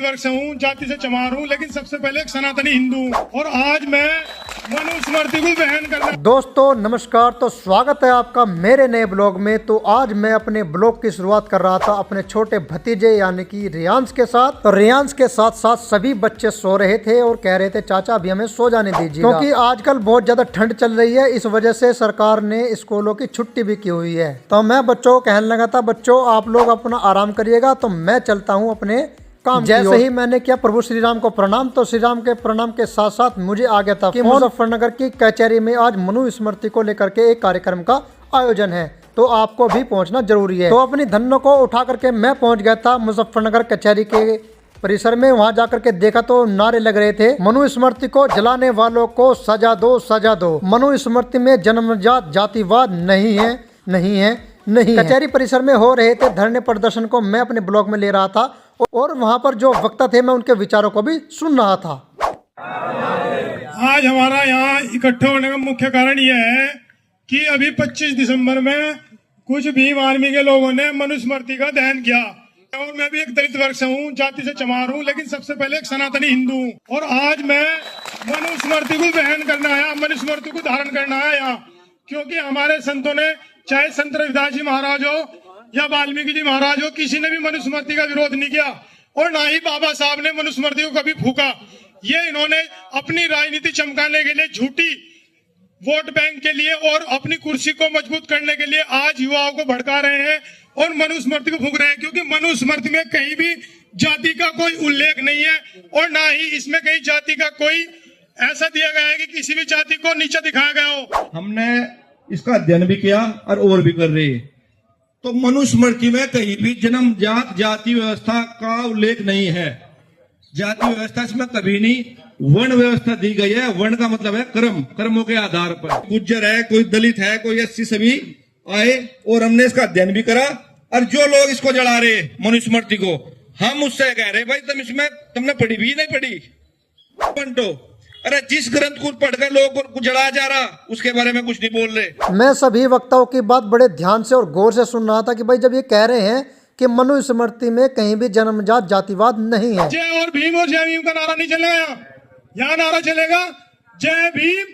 वर्ग से हूँ, जाति से चमार हूँ, लेकिन सबसे पहले एक सनातनी हिंदू हूँ और आज मैं मनुस्मृति को बहन करना। दोस्तों नमस्कार, तो स्वागत है आपका मेरे नए ब्लॉग में। तो आज मैं अपने ब्लॉग की शुरुआत कर रहा था अपने छोटे भतीजे यानी कि रियांश के साथ। तो रियांश के साथ साथ सभी बच्चे सो रहे थे और कह रहे थे चाचा अभी हमें सो जाने दीजिए, क्योंकि आजकल बहुत ज्यादा ठंड चल रही है। इस वजह से सरकार ने स्कूलों की छुट्टी भी की हुई है। तो मैं बच्चों को कहने लगा था, बच्चों आप लोग अपना आराम करिएगा, तो मैं चलता हूँ अपने काम। जैसे ही मैंने किया प्रभु श्री राम को प्रणाम, तो श्री राम के प्रणाम के साथ साथ मुझे आ गया था कि मुजफ्फरनगर की कचहरी में आज मनुस्मृति को लेकर के एक कार्यक्रम का आयोजन है, तो आपको भी पहुंचना जरूरी है। तो अपनी धनों को उठा करके मैं पहुंच गया था मुजफ्फरनगर कचहरी के परिसर में। वहां जाकर के देखा तो नारे लग रहे थे, मनुस्मृति को जलाने वालों को सजा दो, सजा दो। मनुस्मृति में जन्मजात जातिवाद नहीं है, नहीं है, नहीं। कचहरी परिसर में हो रहे थे धरने प्रदर्शन को मैं अपने ब्लॉग में ले रहा था और वहां पर जो वक्ता थे मैं उनके विचारों को भी सुन रहा था। आज हमारा यहाँ इकट्ठे होने का मुख्य कारण यह है कि अभी 25 दिसंबर में कुछ भीम आर्मी के लोगों ने मनुस्मृति का दहन किया और मैं भी एक दलित वर्ग से हूँ, जाति से चमार हूँ, लेकिन सबसे पहले एक सनातनी हिंदू हूँ और आज मैं मनुस्मृति को दहन करना आया, मनुस्मृति को धारण करना आया यहाँ, क्योंकि हमारे संतों ने, चाहे संत रविदास जी महाराज हो या वाल्मीकि जी महाराज हो, किसी ने भी मनुस्मृति का विरोध नहीं किया और ना ही बाबा साहब ने मनुस्मृति को कभी फूका। ये इन्होंने अपनी राजनीति चमकाने के लिए, झूठी वोट बैंक के लिए और अपनी कुर्सी को मजबूत करने के लिए आज युवाओं को भड़का रहे हैं और मनुस्मृति को फूक रहे हैं, क्योंकि मनुस्मृति में कहीं भी जाति का कोई उल्लेख नहीं है और ना ही इसमें कहीं जाति का कोई ऐसा दिया गया है कि किसी भी जाति को नीचे दिखाया गया हो। हमने इसका अध्ययन भी किया और भी कर रहे हैं। तो मनुस्मृति में कहीं भी जन्म जात जाति व्यवस्था का उल्लेख नहीं है। जाति व्यवस्था इसमें कभी नहीं, वर्ण व्यवस्था दी गई है। वर्ण का मतलब है कर्म, कर्मों के आधार पर। गुज्जर है, कोई दलित है, कोई एससी, सभी आए और हमने इसका अध्ययन भी करा। और जो लोग इसको जला रहे मनुस्मृति को, हम उससे कह रहे भाई तुम इसमें तुमने पढ़ी भी नहीं पढ़ी पंटो। अरे जिस ग्रंथ को पढ़कर लोग को जलाया जा रहा उसके बारे में कुछ नहीं बोल रहे। मैं सभी वक्ताओं की बात बड़े ध्यान से और गौर से सुन रहा था कि भाई जब ये कह रहे हैं कि मनुस्मृति में कहीं भी जन्मजात जातिवाद नहीं है। जय और भीम और जय भीम का नारा नहीं चलेगा, यहाँ नारा चलेगा जय भीम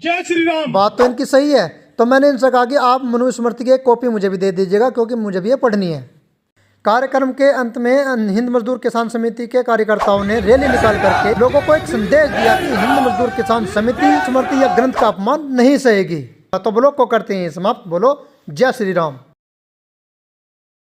जय श्री राम। बात तो इनकी सही है। तो मैंने इनसे कहा कि आप मनुस्मृति की एक कॉपी मुझे भी दे दीजिएगा, क्योंकि मुझे भी ये पढ़नी है। कार्यक्रम के अंत में हिंद मजदूर किसान समिति के कार्यकर्ताओं ने रैली निकाल करके लोगों को एक संदेश दिया कि हिंद मजदूर किसान समिति स्मृति या ग्रंथ का अपमान नहीं सहेगी। तो ब्लॉग को करते हैं समाप्त। बोलो जय श्री राम।